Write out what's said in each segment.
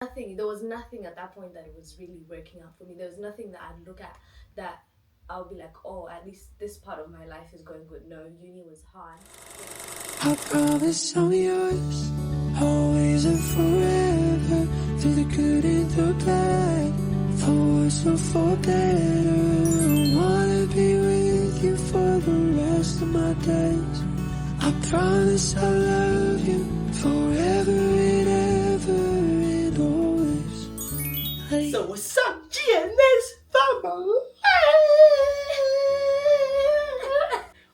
Nothing. There was nothing at that point that it was really working out for me. There was nothing that I'd look at that I'll be like, oh, at least this part of my life is going good. No, uni was hard. I promise I'm yours, always and forever, through the good and the bad, for worse or for better. I wanna be with you for the rest of my days. I promise I'll love you forever and ever and always. So what's up, GNS family?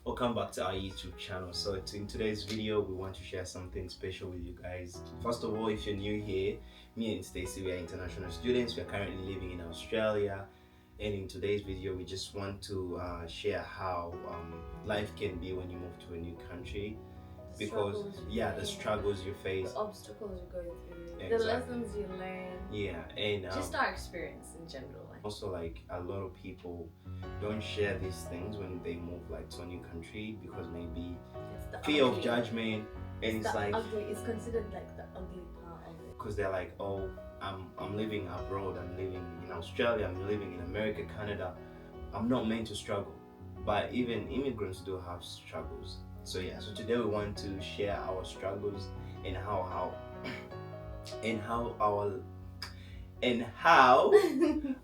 Welcome back to our YouTube channel. So in today's video, we want to share something special with you guys. First of all, if you're new here, me and Stacy, we are international students. We are currently living in Australia, and in today's video, we just want to share how life can be when you move to a new country. Because the struggles you face, the obstacles you go through, exactly. The lessons you learn, and just our experience in general. Also, like, a lot of people don't share these things when they move like to a new country because maybe it's the fear ugly. of judgment, and it's like ugly. It's considered like the ugly part of it. Because they're like, oh, I'm living abroad, I'm living in Australia, I'm living in America, Canada. I'm not meant to struggle, but even immigrants do have struggles. So so today we want to share our struggles and how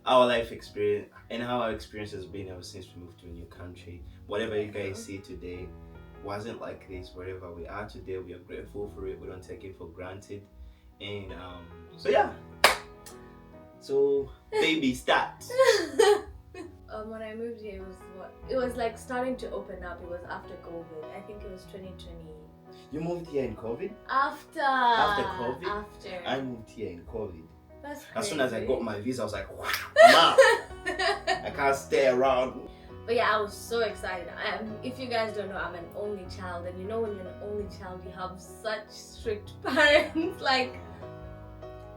our life experience and how our experience has been ever since we moved to a new country. Whatever you guys see today wasn't like this. Wherever we are today, we are grateful for it. We don't take it for granted. And so baby, start. When I moved here, it was like starting to open up. It was after COVID. I think it was 2020. You moved here in COVID? After COVID? After. I moved here in COVID. That's crazy. As soon as I got my visa, I was like, I'm out. I can't stay around. But yeah, I was so excited. If you guys don't know, I'm an only child, and you know when you're an only child, you have such strict parents. Like,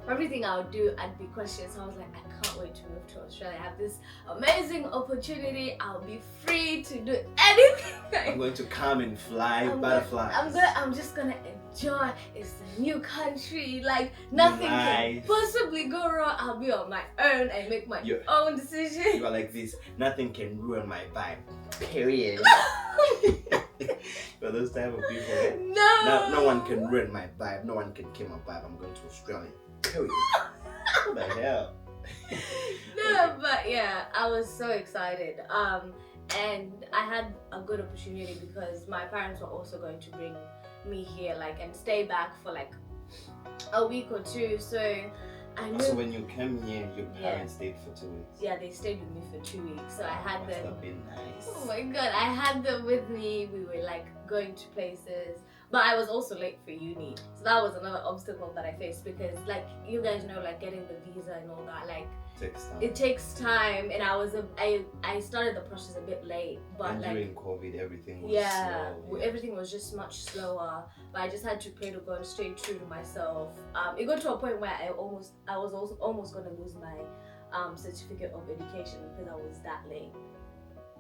everything I would do, I'd be questioned. So I was like, I can't wait to move to Australia. I have this amazing opportunity. I'll be free to do anything. I'm going to come and fly butterflies. I'm just gonna enjoy. It's a new country. Like, nothing can possibly go wrong. I'll be on my own and make my own decision. You are like this. Nothing can ruin my vibe. Period. For those type of people, eh? No one can ruin my vibe. No one can kill my vibe. I'm going to Australia. Period. What the hell? No, but yeah, I was so excited. And I had a good opportunity because my parents were also going to bring me here, like, and stay back for like a week or two. So I knew. So when you came here, your parents stayed for 2 weeks. Yeah, they stayed with me for 2 weeks. So I had them. Must have been nice. Oh my god, I had them with me. We were like going to places. But I was also late for uni, so that was another obstacle that I faced because, like, you guys know, like, getting the visa and all that, like, it takes time, and I started the process a bit late, but and like during COVID, everything was slow. Everything was just much slower. But I just had to pray to God and stay true to myself. It got to a point where I was almost gonna lose my certificate of education because I was that late.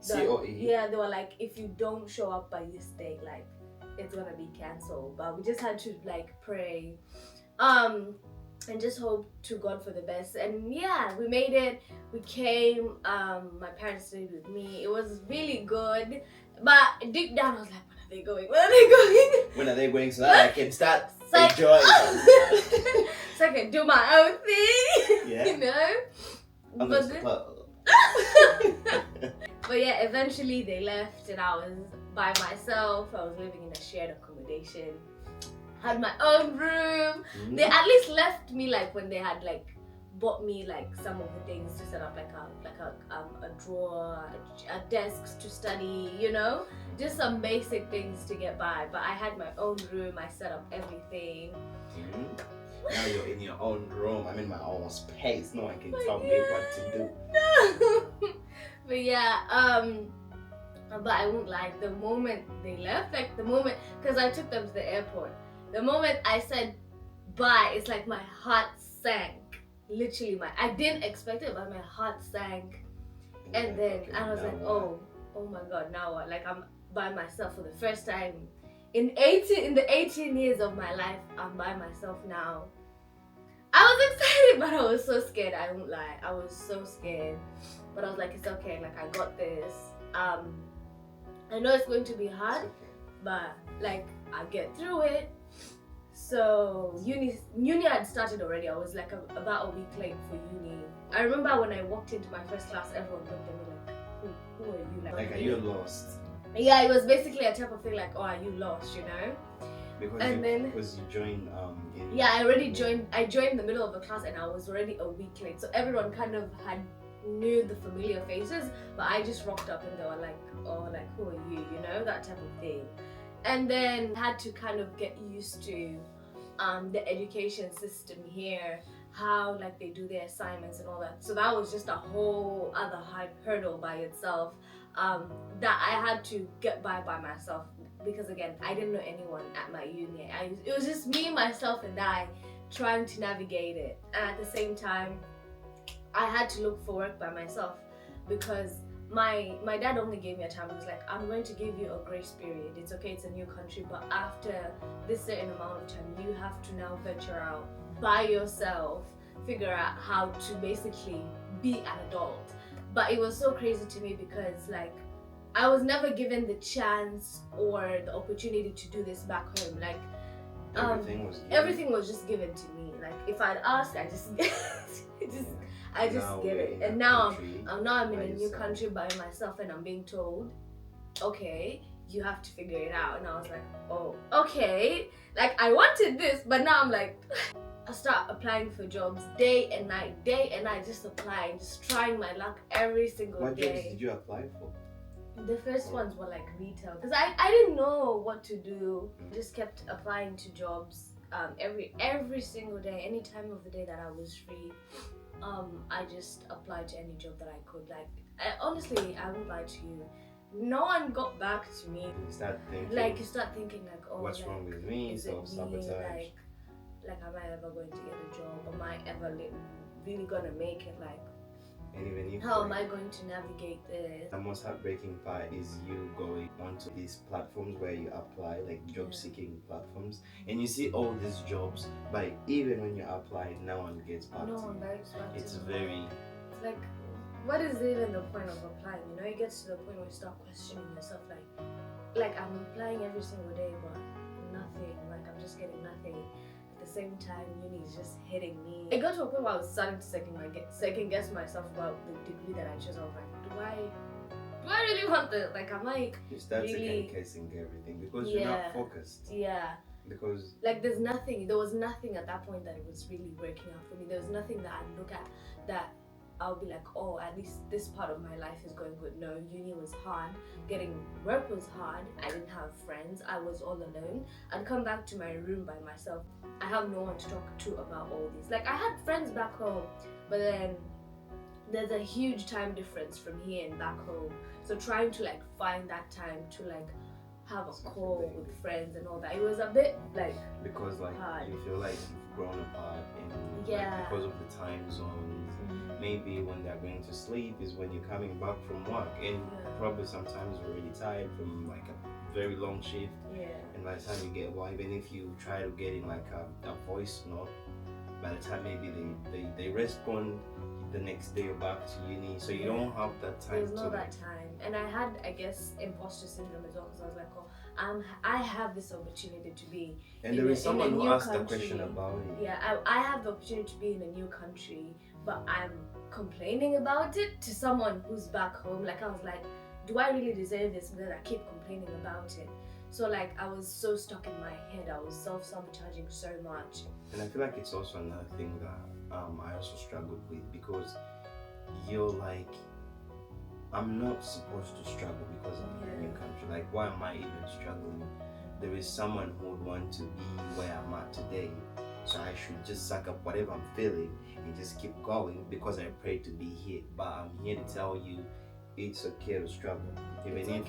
COE. Yeah, they were like, if you don't show up by this date, like, it's gonna be cancelled. But we just had to like pray and just hope to God for the best. And yeah, we made it. We came. My parents stayed with me. It was really good. But deep down I was like, when are they going? When are they going? When are they going so that I can start enjoying? So I can do my own thing. Yeah. You know? But yeah, eventually they left and I was by myself. I was living in a shared accommodation, had my own room. They at least left me, like, when they had like bought me like some of the things to set up, like a drawer, a desk to study, you know, just some basic things to get by. But I had my own room. I set up everything. Now you're in your own room. I'm in my own space. No one can tell me what to do. No. But yeah, but I won't lie, the moment they left, like the moment, because I took them to the airport, the moment I said bye, it's like my heart sank. Literally, I didn't expect it, but my heart sank. And then I was like, oh my god, now what? Like, I'm by myself for the first time in the 18 years of my life. I'm by myself now. I was excited. but I was so scared. I won't lie. I was so scared, but I was like, it's okay. Like I got this. I know it's going to be hard, but like I'll get through it. So uni had started already. I was like about a week late for uni. I remember when I walked into my first class, everyone looked at me like, who are you? Like are you lost? Yeah, it was basically a type of thing like, oh, are you lost? You know? Because you joined yeah, I already joined. I joined the middle of the class and I was already a week late. So everyone kind of knew the familiar faces, but I just rocked up and they were like, oh, like who are you? You know, that type of thing. And then had to kind of get used to the education system here, how like they do their assignments and all that. So that was just a whole other hurdle by itself that I had to get by myself, because again, I didn't know anyone at my uni. It was just me, myself, and I trying to navigate it. And at the same time, I had to look for work by myself, because my dad only gave me a time. He was like, I'm going to give you a grace period. It's okay, it's a new country, but after this certain amount of time, you have to now venture out by yourself, figure out how to basically be an adult. But it was so crazy to me because like I was never given the chance or the opportunity to do this back home. Like everything was just given to me. Like if I'd ask, I just I just get it. And now I'm in a new country by myself, and I'm being told, okay, you have to figure it out. And I was like, oh, okay. Like I wanted this, but now I'm like, I start applying for jobs day and night, just applying, just trying my luck every single day. What jobs did you apply for? The first ones were like retail, because I didn't know what to do. I just kept applying to jobs every single day, any time of the day that I was free. I just applied to any job that I could. Like honestly, I won't lie to you, no one got back to me. You start thinking like, oh, what's wrong with me? Self-sabotage. Like am I ever going to get a job? Am I ever really gonna make it? Like, and even if how am I going to navigate this? The most heartbreaking part is you going onto these platforms where you apply, like job seeking platforms, and you see all these jobs, but even when you apply, no one gets back to you. It's like, what is even the point of applying? You know, it gets to the point where you start questioning yourself, like I'm applying every single day, but nothing. Like I'm just getting nothing. At the same time, uni is just hitting me. It got to a point where I was starting to second guess myself about the degree that I chose. I was like, do I really want this? Like, am I You start really second guessing everything because you're not focused. Yeah. Because like there was nothing at that point that was really working out for me. There was nothing that I'd look at that I'll be like, oh, at least this part of my life is going good. No, uni was hard. Getting work was hard. I didn't have friends. I was all alone. I'd come back to my room by myself. I have no one to talk to about all these. Like I had friends back home, but then there's a huge time difference from here and back home. So trying to like find that time to like have a call with friends and all that, it was a bit like because like hard. You feel like you've grown apart and like, because of the time zones. Maybe when they're going to sleep is when you're coming back from work, and probably sometimes you're really tired from like a very long shift. And by the time you get even if you try to get in like a voice note, by the time maybe they respond the next day you're back to uni, so you don't have that time. There's not that time. And I had, I guess, imposter syndrome as well, because I was like, oh, I have this opportunity to be and there is someone who asked a question about it. Yeah, I have the opportunity to be in a new country, but I'm complaining about it to someone who's back home. Like I was like, do I really deserve this? Because I keep complaining about it. So like I was so stuck in my head. I was self-sabotaging so much. And I feel like it's also another thing that I also struggled with, because you're like, I'm not supposed to struggle because I'm in a new country. Like, why am I even struggling? There is someone who would want to be where I'm at today, so I should just suck up whatever I'm feeling and just keep going because I prayed to be here. But I'm here to tell you, it's okay to struggle. Even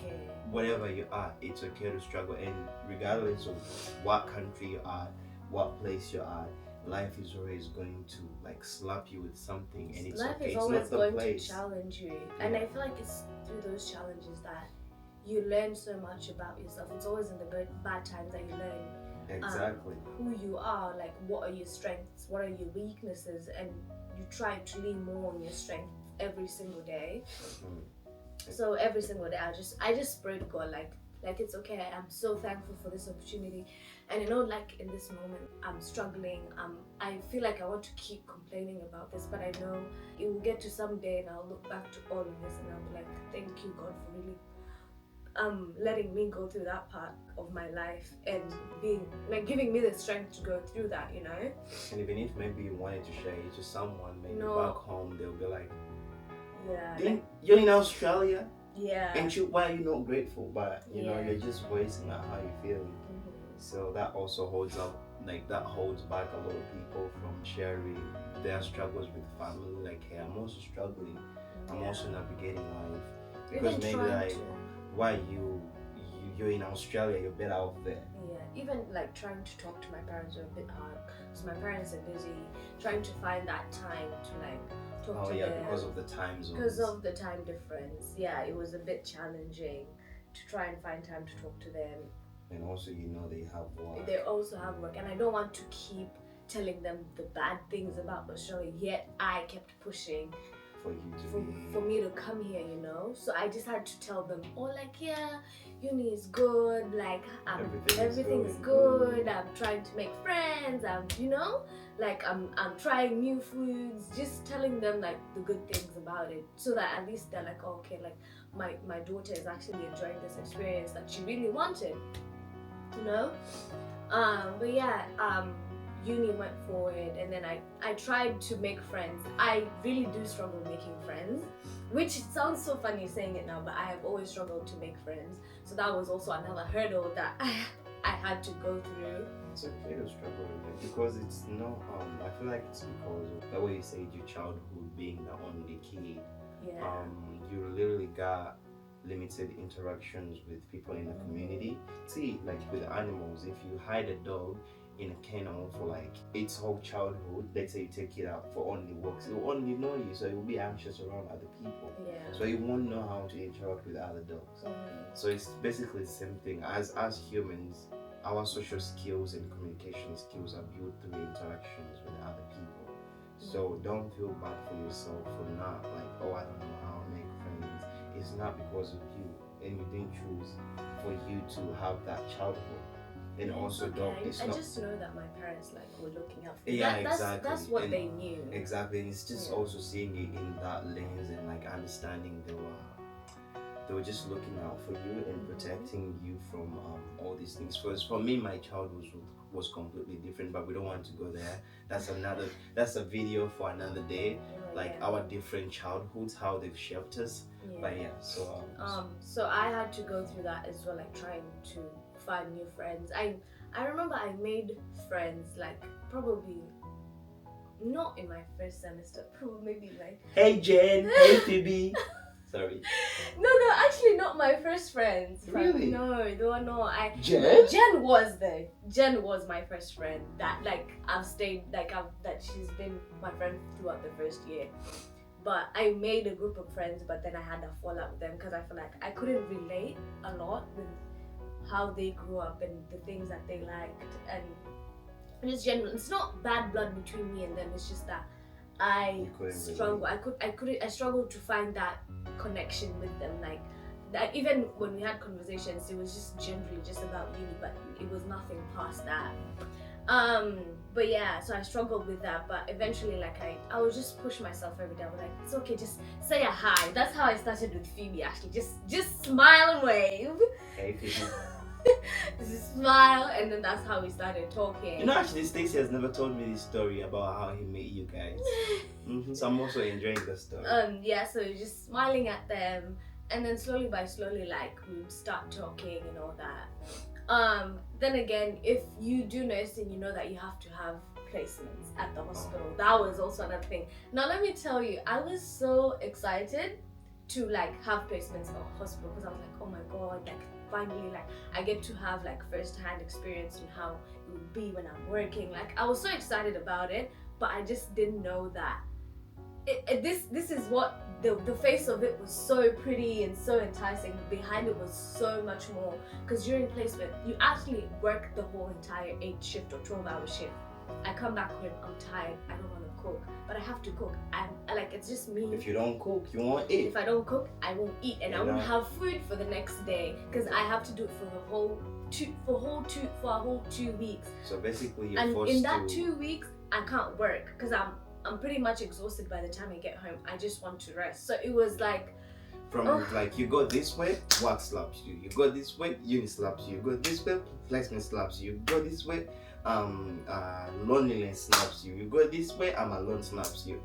whatever you are, it's okay to struggle. And regardless of what country you are, what place you are, life is always going to like slap you with something, and it's life okay. is always going to challenge you, and I feel like it's through those challenges that you learn so much about yourself. It's always in the bad times that you learn Exactly. Who you are, like what are your strengths, what are your weaknesses, and you try to lean more on your strength every single day. So every single day I just pray to God, like it's okay, I'm so thankful for this opportunity. And you know, like in this moment I'm struggling, I feel like I want to keep complaining about this, but I know it will get to some day and I'll look back to all of this and I'll be like, thank you God for really letting me go through that part of my life and being like giving me the strength to go through that, you know. And even if maybe you wanted to share it to someone, maybe No. back home, they'll be like, Yeah, you're in Australia, yeah, and why are you not grateful? But you know, Yeah. you're just voicing out how you feel. So that also holds back a lot of people from sharing their struggles with family. Like, hey, I'm also struggling. I'm also navigating life. Because even maybe trying like, to, why you're in Australia, you're better off there. yeah, even like trying to talk to my parents were a bit hard because my parents are busy. Trying to find that time to like talk to them. Because of the time zones. Because of the time difference, yeah, it was a bit challenging to try and find time to talk to them. And also, you know, they have work. They also have work, and I don't want to keep telling them the bad things about Australia, yet I kept pushing For you to for me to come here, you know. So I just had to tell them, oh, like, yeah, uni is good, like everything is good. I'm trying to make friends. You know, like I'm trying new foods. Just telling them like the good things about it, so that at least they're like, oh, okay, like my daughter is actually enjoying this experience that she really wanted, you know. But yeah, uni went forward, and then I tried to make friends. I really do struggle making friends, which sounds so funny saying it now, but I have always struggled to make friends. So that was also another hurdle that I had to go through. It's okay to struggle with it because it's not. I feel like it's because of the way you said your childhood being the only kid. Yeah. You literally got limited interactions with people in the community. See, like with animals, if you hide a dog in a kennel for like its whole childhood, let's say you take it out for only walks, it will only know you, so it will be anxious around other people. Yeah. So it won't know how to interact with other dogs. So it's basically the same thing. As humans, our social skills and communication skills are built through interactions with other people. So don't feel bad for yourself for not like, oh, I don't know how to make friends. It's not because of you, and you didn't choose for you to have that childhood. And also, I just know that my parents like were looking out for me. Yeah, Exactly. That's what they knew. Exactly, and it's just also seeing it in that lens and like understanding they were just looking out for you and protecting you from all these things. Because for me, my childhood was completely different, but we don't want to go there. That's a video for another day. Like our different childhoods, how they've shaped us. Yeah. But yeah, so I had to go through that as well, like trying to find new friends. I remember I made friends like probably not in my first semester, probably maybe like hey Jen, hey Phoebe. Sorry. No, actually not my first friends. Really? No, they were not. Jen? Jen was there. Jen was my first friend that like I've stayed that she's been my friend throughout the first year. But I made a group of friends, but then I had a fallout with them because I feel like I couldn't relate a lot with how they grew up and the things that they liked, and just general. It's not bad blood between me and them. It's just that I struggle. I struggled to find that connection with them. Like that, even when we had conversations, it was just generally just about uni, but it was nothing past that. But yeah, so I struggled with that, but eventually like I would just push myself every day. I was like, it's okay, just say a hi. That's how I started with Phoebe, actually. Just smile and wave. Hey Phoebe. Just smile, and then that's how we started talking. You know, actually Stacey has never told me this story about how he met you guys. So I'm also enjoying the story. Yeah, so just smiling at them, and then slowly by slowly like we would start talking and all that. Then again, if you do notice and you know that you have to have placements at the hospital, that was also another thing. Now let me tell you, I was so excited to like have placements at the hospital because I was like, oh my god, like finally like I get to have like first-hand experience in how it would be when I'm working. Like I was so excited about it, but I just didn't know that this is what the face of it was so pretty and so enticing. Behind it was so much more, because during placement you actually work the whole entire 8 shift or 12-hour shift. I come back when I'm tired, I don't want to cook, but I have to cook. It's just me. If you don't cook, you won't eat. If I don't cook, I won't eat, and I won't have food for the next day, because I have to do it for a whole 2 weeks. So basically you're and forced in that to... 2 weeks I can't work, because I'm pretty much exhausted by the time I get home. I just want to rest. So it was like, from like, you go this way, work slaps you. You go this way, uni slaps you. You go this way, placement slaps you. You go this way, loneliness slaps you. You go this way, I'm alone slaps you.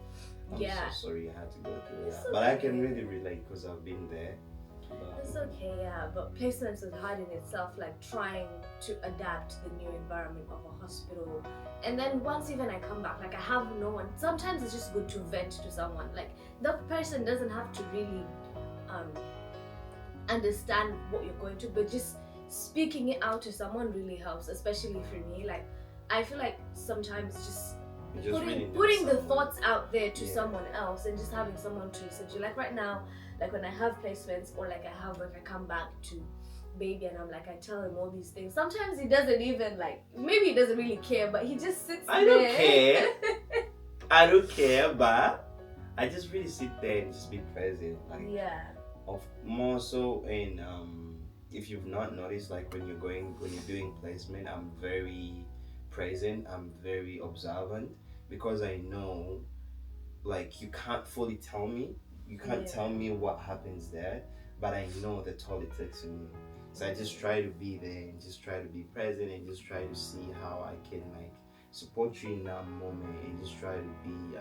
I'm so sorry I had to go through that. But I can really relate, because I've been there. It's okay, yeah, but placements is hard in itself, like trying to adapt to the new environment of a hospital. And then once even I come back, like I have no one. Sometimes it's just good to vent to someone. Like that person doesn't have to really understand what you're going through, but just speaking it out to someone really helps, especially for me. Like I feel like sometimes just putting the thoughts out there to someone else, and just having someone to listen to. Like right now, like when I have placements or like I have work, I come back to baby and I'm like, I tell him all these things. Sometimes he doesn't even maybe he doesn't really care, but he just sits there. I don't care. I don't care, but I just really sit there and just be present. Like, of more so in if you've not noticed, like when you're doing placement, I'm very present, I'm very observant, because I know, like, you can't fully tell me. You can't tell me what happens there, but I know the toll it takes on me. So I just try to be there and just try to be present and just try to see how I can like support you in that moment, and just try to be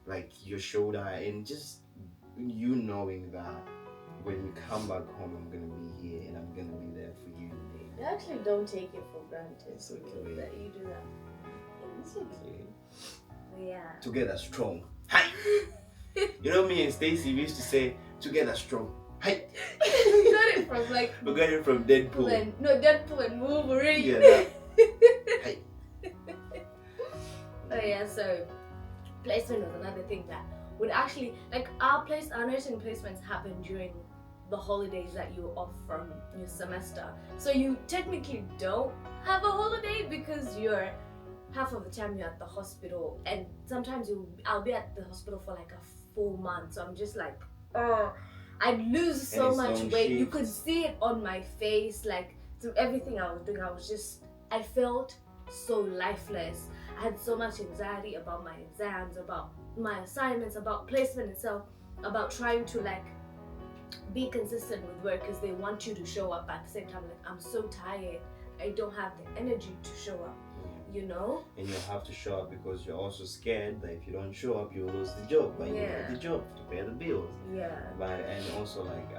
like your shoulder, and just you knowing that when you come back home, I'm gonna be here and I'm gonna be there for you. You actually don't take it for granted. It's okay. That you do that. It's okay. Yeah. Together strong. Hi. You know, me and Stacy, we used to say together strong. Hi. We got it from we got it from Deadpool. Deadpool and Wolverine. Yeah. Hi. Oh yeah, so placement was another thing that would actually, like, our nursing placements happen during the holidays that you're off from your semester. So you technically don't have a holiday, because you're half of the time you're at the hospital, and sometimes I'll be at the hospital for like a full month. So I'm just like, I'd lose so much weight. You could see it on my face, like through everything I was doing. I felt so lifeless. I had so much anxiety about my exams, about my assignments, about placement itself, about trying to like be consistent with work, because they want you to show up. At the same time, like, I'm so tired, I don't have the energy to show up, you know? And you have to show up because you're also scared that if you don't show up, you lose the job. But you need the job to pay the bills. And also like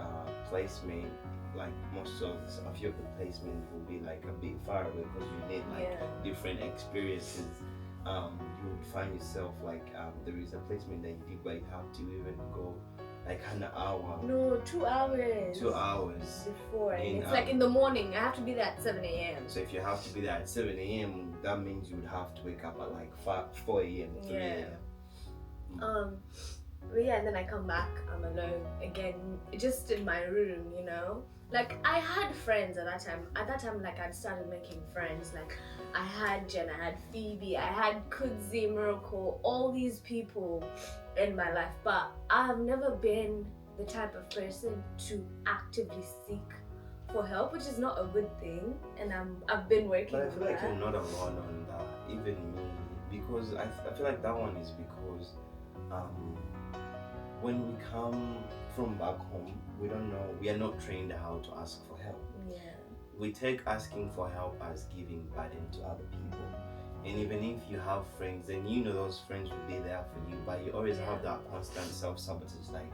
placement, like most of a few of the placement will be like a bit far away, because you need like different experiences. You would find yourself like there is a placement that you did, but you have to even go like an hour. No, 2 hours. 2 hours before. And it's like in the morning. I have to be there at 7 a.m. So if you have to be there at 7 a.m., that means you would have to wake up at like 4 a.m. 3 a.m. But yeah, and then I come back, I'm alone again, just in my room, you know? Like, I had friends at that time. At that time, like, I'd started making friends. Like, I had Jen, I had Phoebe, I had Kudzi, Miracle, all these people in my life. But I've never been the type of person to actively seek for help, which is not a good thing. And I've been working on that. But I feel like you're not alone on that, even me. Because I feel like that one is because when we come from back home, we don't know, we are not trained how to ask for help. We take asking for help as giving burden to other people. And even if you have friends, then you know those friends will be there for you, but you always have that constant self-sabotage, like,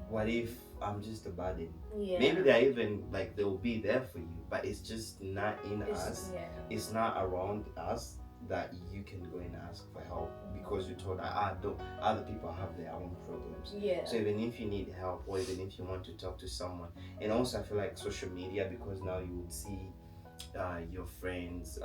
what if I'm just a burden? Maybe they're even like, they'll be there for you, but it's just not in us. It's not around us that you can go and ask for help, because you're told that other people have their own problems. So even if you need help, or even if you want to talk to someone, and also I feel like social media, because now you would see your friends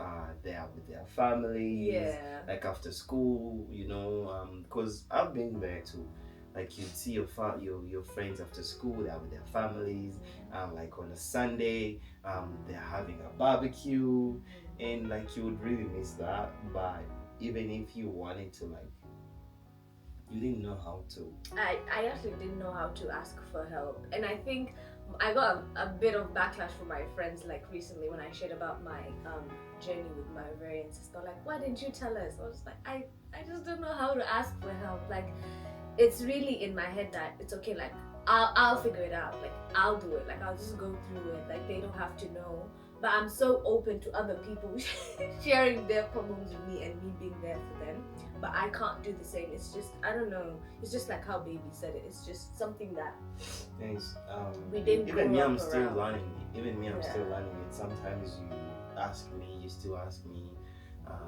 there with their families, like after school, you know, because I've been there too. Like you'd see your friends after school, they're with their families, like on a Sunday, they're having a barbecue, and like you would really miss that. But even if you wanted to, like, you didn't know how to. I actually didn't know how to ask for help, and I think I got a bit of backlash from my friends like recently when I shared about my journey with my ovarian cyst. They're like, why didn't you tell us? I was like, I just don't know how to ask for help. Like, it's really in my head that it's okay, like I'll figure it out, like I'll do it, like I'll just go through it, like they don't have to know. But I'm so open to other people sharing their problems with me and me being there for them. But I can't do the same. It's just, I don't know, it's just like how Baby said it. It's just something that we didn't even me, grow I'm up still around. learning it. Even me, I'm Yeah. still learning it. Sometimes you still ask me,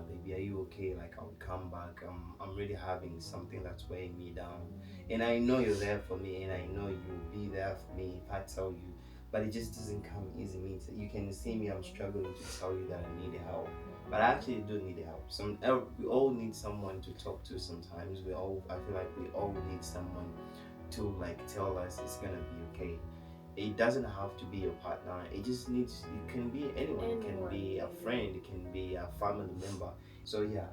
baby, are you okay? Like, I'll come back. I'm really having something that's weighing me down. And I know you're there for me, and I know you'll be there for me if I tell you. But it just doesn't come easy. You can see me, I'm struggling to tell you that I need help. But I actually do need help. We all need someone to talk to sometimes. I feel like we all need someone to like tell us it's gonna be okay. It doesn't have to be your partner. It can be anyone. It can be a friend. It can be a family member. So yeah,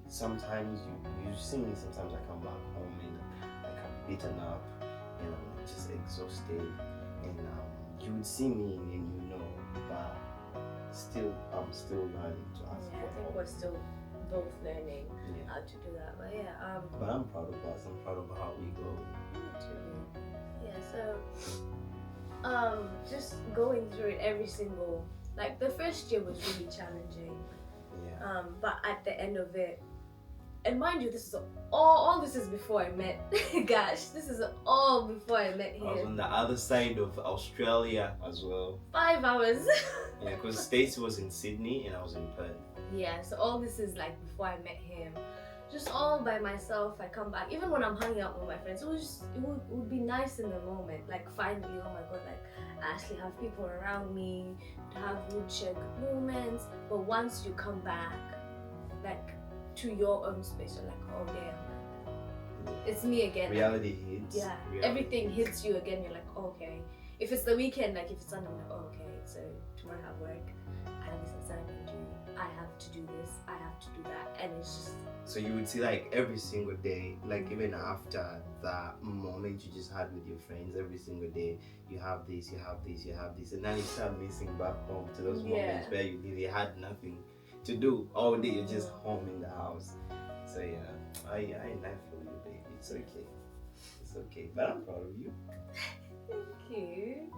sometimes you see me. Sometimes I come back home and like I'm beaten up, and I'm like just exhausted, and you would see me and you know, but I'm still learning to ask Yeah, for I think help. we're still both learning Yeah. how to do that. But yeah, But I'm proud of us. I'm proud of how we go. yeah, so just going through it every single, like the first year was really challenging. Yeah. But at the end of it, and mind you, this is all this is before I met gosh, this is all before I met I was him. on the other side of Australia as well. 5 hours. Yeah, because Stacey was in Sydney and I was in Perth. Yeah, so all this is like before I met him. Just all by myself. I come back. Even when I'm hanging out with my friends, it would be nice in the moment. Like finally, oh my god, like I actually have people around me to have good share good moments. But once you come back, like to your own space, you're like, oh damn, it's me again. Reality hits. Yeah, Reality everything hits you again. You're like, okay. If it's the weekend, like if it's Sunday, I'm like, oh, okay. So tomorrow I have work. I have this assignment due. I have to do this. I have to do that, and it's just. So you would see like every single day, like even after that moment you just had with your friends, every single day you have this, you have this, you have this, and then you start missing back home to those moments where you really had nothing to do all day. You're just home in the house. So yeah, I feel you, baby. It's okay. It's okay. But I'm proud of you. Thank you.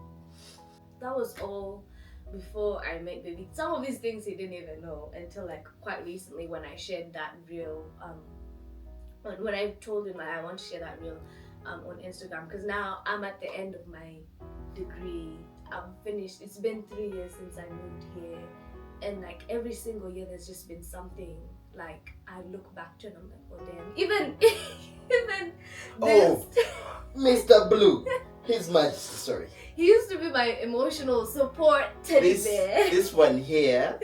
That was all before I met Baby. Some of these things he didn't even know until like quite recently when I shared that reel. When I told him I want to share that reel on Instagram, because now I'm at the end of my degree. I'm finished. It's been 3 years since I moved here, and like every single year there's just been something like I look back to and I'm like, oh damn. Even Oh, Mr. Blue. His Majesty, sorry. he used to be my emotional support teddy bear. This one here.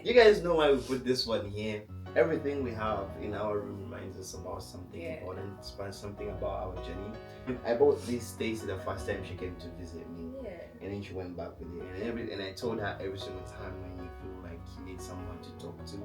You guys know why we put this one here. Everything we have in our room reminds us about something important, something about our journey. I bought this Stacey the first time she came to visit me. And then she went back with it. And I told her every single time when you feel like you need someone to talk to,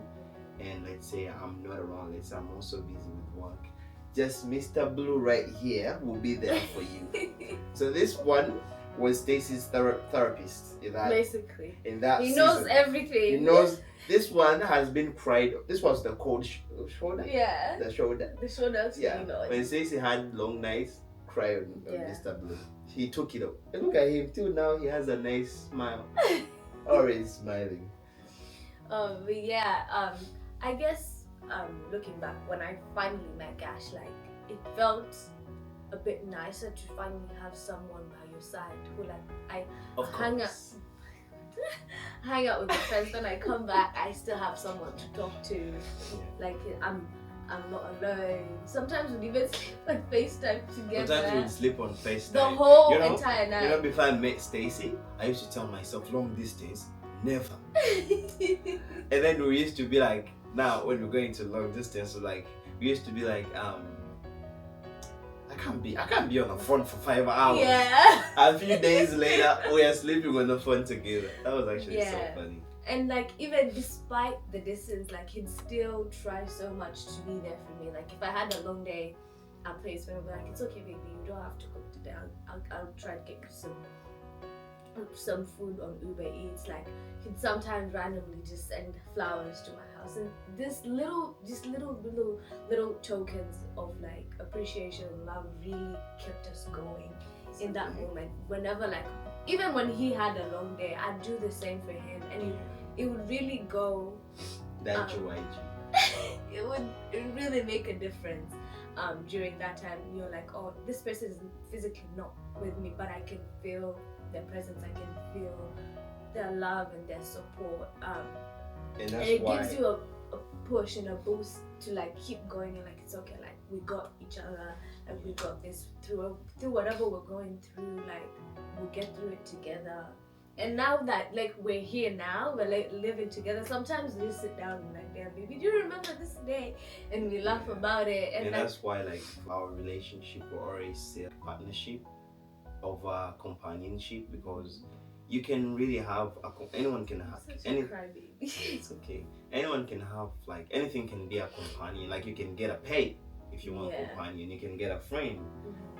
and let's say I'm not around, let's say I'm also busy with work, just Mr. Blue right here will be there for you. So this one was Stacey's therapist in that. Basically. In that he season. knows everything. He knows. This one has been cried. This was the cold shoulder. Yeah. The shoulder. The shoulder. Yeah. You know. When Stacey had long nights, cry on Mr. Blue. He took it up. And look at him too. Now he has a nice smile. Always smiling. But yeah. I guess. Looking back, when I finally met Gash, like it felt a bit nicer to finally have someone by your side who, like, I hang out with my friends. When I come back, I still have someone to talk to. Like I'm not alone. Sometimes we'd even sleep on FaceTime together. Sometimes we'd sleep on FaceTime. The whole entire night. You know, before I met Stacey, I used to tell myself, long distance, never. And then we used to be like, now when we're going to long distance, so like we used to be like, I can't be on the phone for 5 hours. Yeah. A few days later, we are sleeping on the phone together. That was actually so funny. And like, even despite the distance, like, he'd still try so much to be there for me. Like, if I had a long day at place, where I'd be like, it's okay, baby, you don't have to cook today. I'll try to get you some food on Uber Eats. Like, he'd sometimes randomly just send flowers to my house, and this little tokens of like appreciation and love really kept us going in that moment. Whenever, like, even when he had a long day, I'd do the same for him, and it would really go. That's why. It would really make a difference during that time. You're like, oh, this person is physically not with me, but I can feel their presence, I can feel their love and their support, and it gives you a push and a boost to like keep going, and like, it's okay, like, we got each other, like, we got this through whatever we're going through, like, we'll get through it together. And now that like we're here now, we're like living together, sometimes we just sit down and like, damn baby, do you remember this day? And we laugh about it, and like, that's why like our relationship will always say partnership over companionship, because you can really have anyone can have it's okay, anyone can have, like, anything can be a companion. Like, you can get a pet if you want a companion, you can get a friend,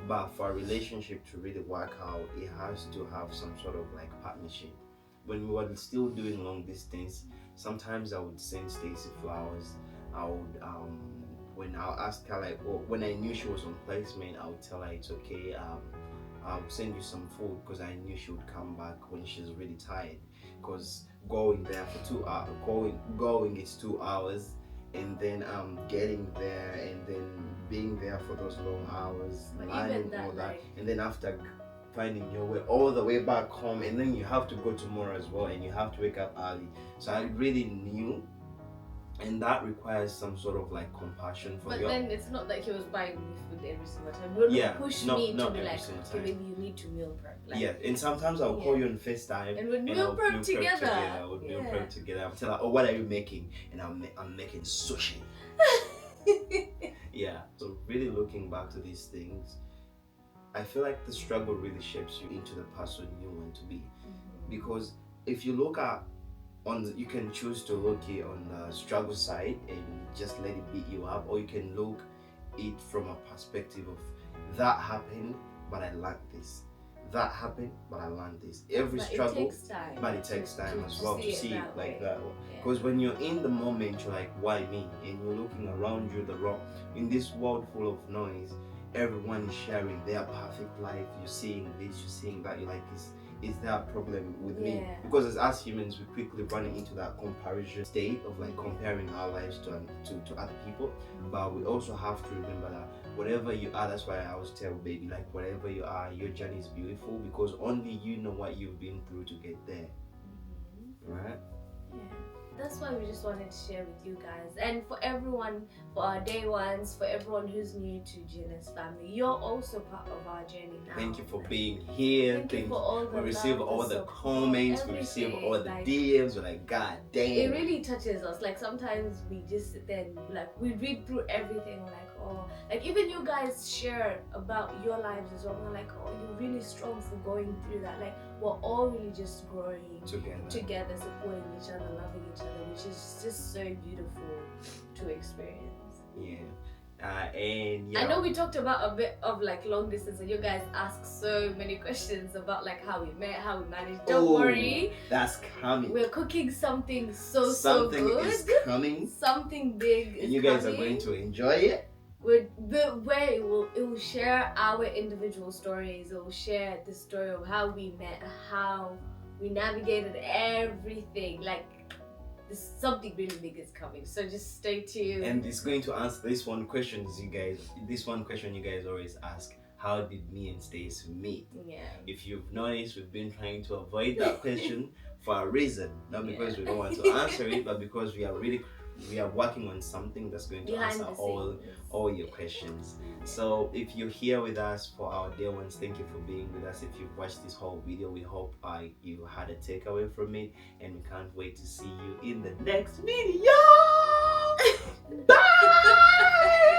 but for a relationship to really work out, it has to have some sort of like partnership. When we were still doing long distance, sometimes I would send Stacy flowers. I would when I'll ask her, like, when I knew she was on placement, I would tell her it's okay, I'll send you some food, because I knew she would come back when she's really tired, because going there for 2 hours, going is 2 hours, and then getting there and then being there for those long hours, learning all that, like, and then after finding your way all the way back home, and then you have to go tomorrow as well, and you have to wake up early. So I really knew, and that requires some sort of like compassion for you. But then it's not like he was buying me food every single time. He would push me to be like, okay, maybe you need to meal prep. Like, and sometimes I'll call you on FaceTime and we'd meal prep together. We'll meal prep together. I'll tell her, oh, what are you making? And I'm making sushi. So really looking back to these things, I feel like the struggle really shapes you into the person you want to be. Because if you look at you can choose to look it on the struggle side and just let it beat you up, or you can look it from a perspective of, that happened, but I learned this. That happened, but I learned this. Every struggle, but it takes time as well to see it like that. Because when you're in the moment, you're like, why me? And you're looking around you, in this world full of noise, everyone is sharing their perfect life. You're seeing this, you're seeing that. You're like, is there a problem with me? Because as us humans, we quickly run into that comparison state of like comparing our lives to other people. But we also have to remember that whatever you are, that's why I always tell baby, like, whatever you are, your journey is beautiful, because only you know what you've been through to get there. Right? That's why we just wanted to share with you guys, and for everyone, for our day ones, for everyone who's new to GNS family, you're also part of our journey now. Thank you for being here. Thank you for all the we receive love, all the comments, we receive all the DMs. We're like, God damn. It really touches us. Like, sometimes we just sit there and like, we read through everything, like, oh, like, even you guys share about your lives as well. We're like, oh, you're really strong for going through that. Like, we're all really just growing together, supporting each other, loving each other, which is just so beautiful to experience. And I know we talked about a bit of like long distance, and you guys asked so many questions about like how we met, how we managed. Don't worry, that's coming. We're cooking something so good. Something is coming. Something big is and you guys are going to enjoy it. With the way it will share our individual stories. It will share the story of how we met, how we navigated everything. Like, something really big is coming, so just stay tuned. And it's going to answer this one question you guys always ask: how did me and Stacey meet? If you've noticed, we've been trying to avoid that question for a reason, not because we don't want to answer it, but because we are working on something that's going to answer all your questions. So if you're here with us for our day ones, thank you for being with us. If you've watched this whole video, we hope you had a takeaway from it, and we can't wait to see you in the next video. Bye.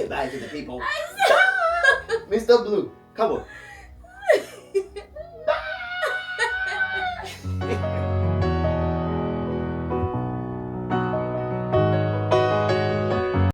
bye to the people. Mr. Blue, come on.